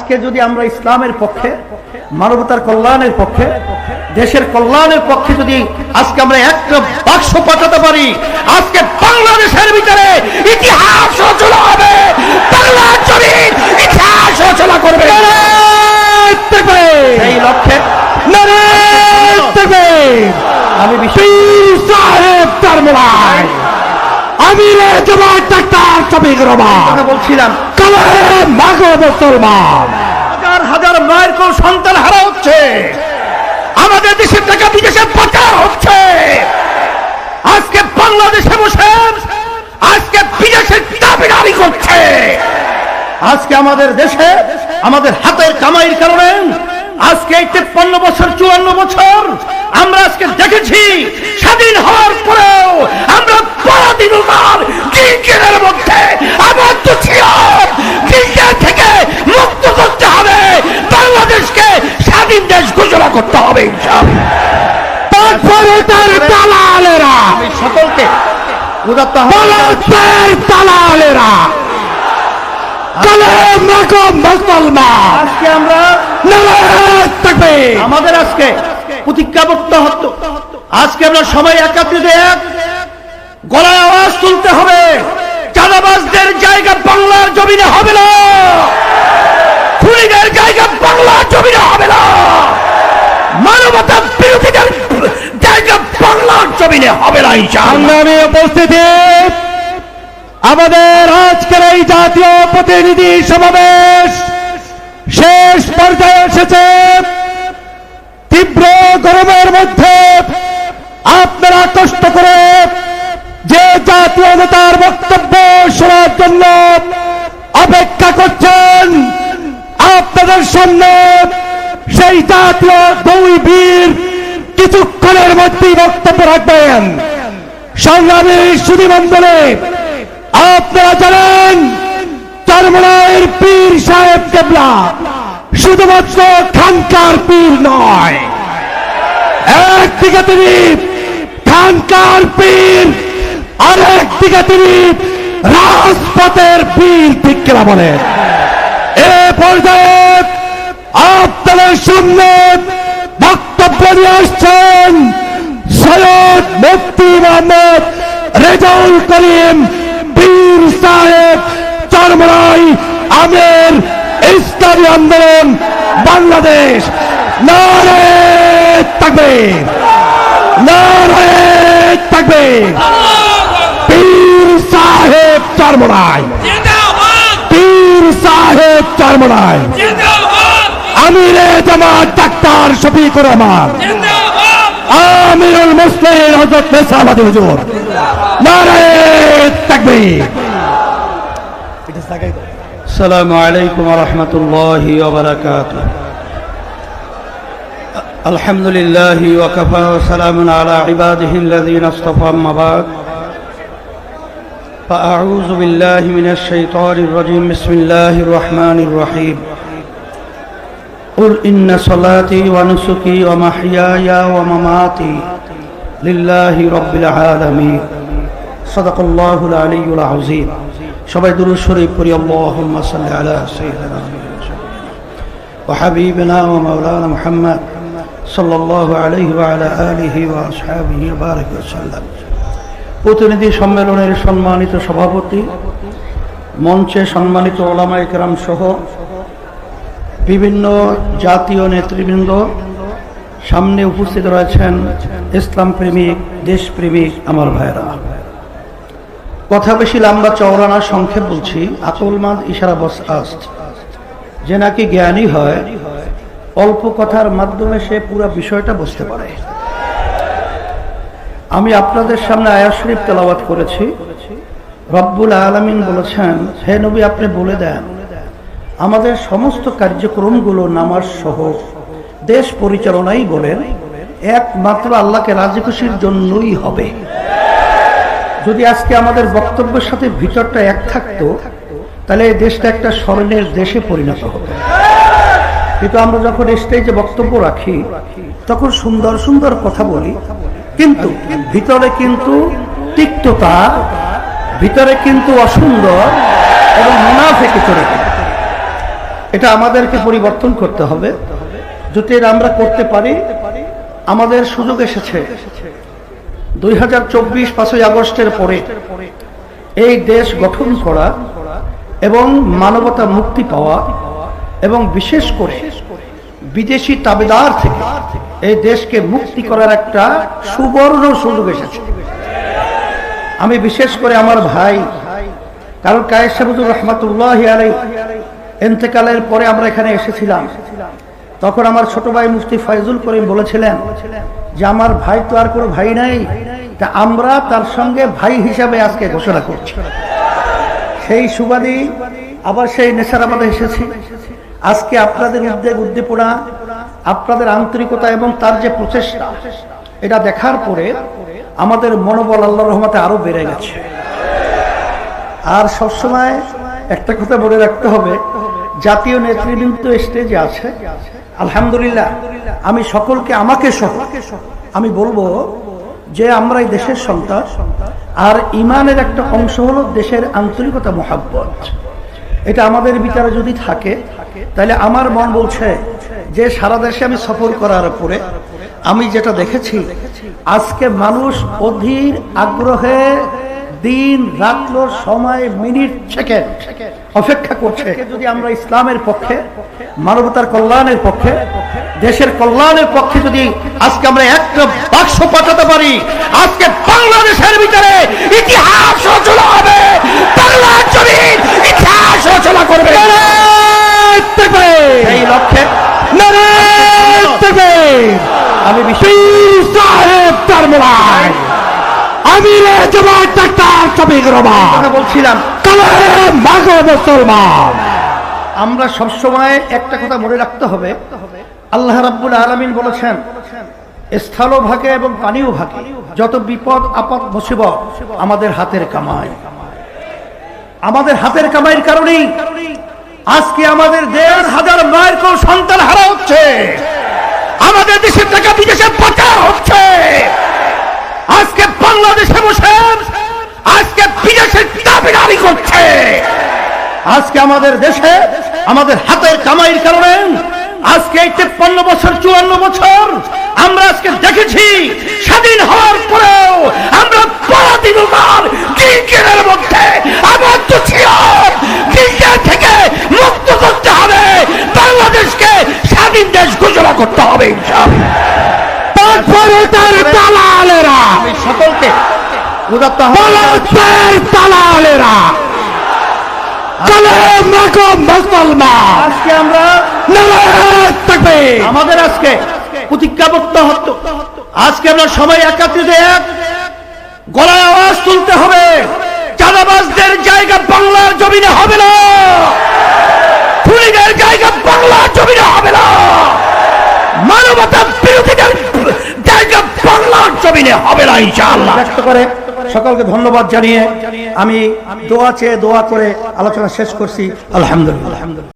আজকে যদি আমরা ইসলামের পক্ষে, মানবতার কল্যাণের পক্ষে, দেশের কল্যাণের পক্ষে যদি আজকে আমরা একটা বাক্স পাঠাতে পারি, আজকে বাংলাদেশের ভিতরে ইতিহাস রচনা হবে, বাংলার জমিন ইতিহাস রচনা করবে। এই লক্ষ্যে আমি বলছিলাম হাজার হাজার মায়ের কোন সন্তান হারা হচ্ছে, আমাদের দেশের টাকা বিদেশে পাচার হচ্ছে। আজকে বাংলাদেশে বসে আজকে বিদেশের দাবিদারি করছে। আজকে আমাদের দেশে আমাদের হাতের কামাইয়ের কারণে আজকে 53 বছর 54 বছর আমরা আজকে দেখেছি, স্বাধীন হওয়ার পরেও আমরা পরাধীনতার গিলগিলের মধ্যে আবদ্ধ ছিলাম। গিলগিল থেকে মুক্ত করতে হবে, বাংলাদেশকে স্বাধীন দেশ ঘোষণা করতে হবে ইনশাআল্লাহ। তারপরে তার দালালেরা, আমি সকলকে উদাত্ত দালালেরা আজকে আমরা আমাদের আজকে প্রতিজ্ঞাবদ্ধ হতো, আজকে আমরা সবাই একাত্রিত এক গলায় আওয়াজ তুলতে হবে, চাঁদাবাজদের জায়গা বাংলার জমিনে হবে না, খুনিদের জায়গা বাংলার জমিনে হবে না, মানবতা বিরোধীদের জায়গা বাংলার জমিনে হবে না ইনশাআল্লাহ। উপস্থিতি আমাদের আজকের এই জাতীয় প্রতিনিধি সমাবেশ শেষ পর্যায়ে এসেছে। তীব্র গরমের মধ্যে আপনারা কষ্ট করে যে জাতীয় নেতার বক্তব্য শোনার জন্য অপেক্ষা করছেন, আপনাদের সামনে সেই জাতীয় দুই বীর কিছুক্ষণের মধ্যেই বক্তব্য রাখবেন। সংগ্রামী সুধীমণ্ডলী, আপনারা জানেন চরমনাইয়ের পীর সাহেব কেবলা শুধুমাত্র খানকার পীর নয়, একদিকে তিনি খানকার পীর, আরেকদিকে তিনি রাজপথের পীর, ঠিক কিনা বলেন? এ পর্যায়ে আপনাদের সামনে বক্তব্য নিয়ে আসছেন সৈয়দ মুফতি মোহাম্মদ রেজাউল করিম পীর সাহেব, চরমনাই আমির ইসলামী আন্দোলন বাংলাদেশ। নারে তাকবীর, নারে তাকবীর। পীর সাহেব চরমনাই, পীর সাহেব চরমনাই। আমিরে জামাত ডাক্তার শফিকুর রহমান, আমিরুল মুসলিম হযরত মেসাবাদী হুজুর। নারে তাকবীর। আসসালামু আলাইকুম ওয়া রাহমাতুল্লাহি ওয়া বারাকাতুহু। আলহামদুলিল্লাহি ওয়া কাফা ওয়া সালামুন আলা ইবাদিহিল্লাযীনা ইসতাফা, আম্মা বা'দ। ফাআউযু বিল্লাহি মিনাশ শাইতানির রাজীম। বিসমিল্লাহির রাহমানির রাহিম। কুল ইন্না সালাতি ওয়া নুসুকি ওয়া মাহইয়ায়া ওয়া মামাতি লিল্লাহি রাব্বিল আলামিন। সাদাকাল্লাহুল আলিয়্যুল আযীম। সবাই দুরূদ শরীফ পড়ি। আল্লাহুম্মা সাল্লি আলা সাইয়্যিদিনা ওয়া হাবিবিনা ওয়া মাওলানা মুহাম্মদ সাল্লাল্লাহু আলাইহি ওয়া আলা আলিহি ওয়া আসহাবিহি ওয়া বারাক ওয়া সাল্লাম। প্রতিনিধি সম্মেলনের সম্মানিত সভাপতি, মঞ্চে সম্মানিত ওলামায়ে কেরাম সহ বিভিন্ন জাতীয় নেতৃবৃন্দ, সামনে উপস্থিত রয়েছেন ইসলাম প্রেমিক, দেশপ্রেমিক আমার ভাইরা। কথা বেশি লম্বা চওড়া না, সংক্ষেপ বলছি। আকলমাদ ইশারা বস আস্ত, যে নাকি জ্ঞানী হয় অল্প কথার মাধ্যমে সে পুরো বিষয়টা বুঝতে পারে। আমি আপনাদের সামনে আয়াত শরীফ তেলাওয়াত করেছি। রব্বুল আলামিন বলেছেন, হে নবী আপনি বলে দেন আমাদের সমস্ত কার্যক্রমগুলো নামাজ সহ দেশ পরিচালনাই বলেন একমাত্র আল্লাহকে রাজি খুশির জন্যই হবে। যদি আজকে আমাদের বক্তব্যের সাথে ভিতরটা এক থাকতো, তাহলে এই দেশটা একটা স্বর্ণের দেশে পরিণত হতো। কিন্তু আমরা যখন স্টেজে বক্তব্য রাখি তখন সুন্দর সুন্দর কথা বলি, কিন্তু ভিতরে কিন্তু তিক্ততা, ভিতরে কিন্তু অসুন্দর এবং মুনাফিকি চলে। এটা আমাদেরকে পরিবর্তন করতে হবে। যদি এটা আমরা করতে পারি, আমাদের সুযোগ এসেছে 2024 5ই আগস্টের পরে এই দেশ গঠন করা এবং মানবতা মুক্তি পাওয়া এবং বিশেষ করে বিদেশি তাবেদার থেকে এই দেশকে মুক্তি করার একটা সুবর্ণ সুযোগ এসেছে। আমি বিশেষ করে আমার ভাই কারণ কায়েস সাহেবুর রহমাতুল্লাহি আলাইহি ইন্তেকালের পরে আমরা এখানে এসেছিলাম, তখন আমার ছোট ভাই মুফতি ফয়জুল করিম বলেছিলেন যে আমার ভাই তো আর কোনো ভাই নাই, তা আমরা তার সঙ্গে ভাই হিসাবে আজকে ঘোষণা করছি। সেই সুবাদী আবার সেই নেশারাবাদে এসেছি। আজকে আপনাদের উদ্বেগ উদ্দীপনা, আপনাদের আন্তরিকতা এবং তার যে প্রচেষ্টা, এটা দেখার পরে আমাদের মনোবল আল্লাহর রহমতে আরো বেড়ে গেছে। আর সবসময় একটা কথা মনে রাখতে হবে, জাতীয় নেতৃবৃন্দ স্টেজে আছে, আলহামদুলিল্লাহ আমি সকলকে আমাকে সহ আমি বলবো যে আমরা এই দেশের সন্তান, আর ইমানের একটা অংশ হলো দেশের আন্তরিকতা, মোহাব্বত। এটা আমাদের ভিতরে যদি থাকে তাহলে আমার মন বলছে যে সারা দেশে আমি সফর করার পরে আমি যেটা দেখেছি, আজকে মানুষ অধীর আগ্রহে দিন রাত্র সময় মিনিট সেকেন্ড অপেক্ষা করছে। যদি আমরা ইসলামের পক্ষে, মানবতার কল্যাণের পক্ষে, দেশের কল্যাণের পক্ষে যদি আজকে আমরা একটা বাক্স পাঠাতে পারি, আজকে বাংলাদেশের ভিতরে ইতিহাস রচনা হবে, বাংলার জমিন ইতিহাস রচনা করবে। এই লক্ষ্যে আমি বলছিলাম, আমরা সবসময় একটা কথা মনে রাখতে হবে, আল্লাহ রাব্বুল আলামিন বলেছেন স্থলভাগে এবং পানীয় ভাগে যত বিপদ আপদ মুসিবত আমাদের হাতের কামাই। আমাদের হাতের কামাইয়ের কারণেই আজকে আমাদের 1,500 মায়ের কোন সন্তান হারা হচ্ছে, আমাদের দেশের টাকা বিদেশে পাচার হচ্ছে। আজকে বাংলাদেশে বসে আজকে বিদেশে দাবিদারি করছে। আজকে আমাদের দেশে আমাদের হাতের কামাইয়ের কারণে আজকে 53 বছর 54 বছর আমরা আজকে দেখেছি, স্বাধীন হওয়ার পরেও আমরা পরাধীনতার গিলগিলের মধ্যে আবদ্ধ ছিলাম। গিলগিল থেকে মুক্ত করতে হবে, বাংলাদেশকে স্বাধীন দেশ ঘোষণা করতে হবে ইনশাআল্লাহ। তারপরে তার দালালেরা, আমি সকলকে উদাত্ত দালালেরা মুসলমান, আজকে আমরা আমাদের আজকে প্রতিজ্ঞাবদ্ধ হতো, আজকে আমরা সবাই একত্রিত এক গলায় আওয়াজ তুলতে হবে, চাঁদাবাজদের জায়গা বাংলার জমিনে হবে না, খুনিদের জায়গা বাংলার জমিনে হবে না, মানবতা বিরোধীদের জায়গা বাংলার জমিনে হবে না ইনশাআল্লাহ। ব্যক্ত করে সকলকে ধন্যবাদ জানিয়ে আমি দোয়া চেয়ে দোয়া করে আলোচনা শেষ করছি। আলহামদুলিল্লাহ।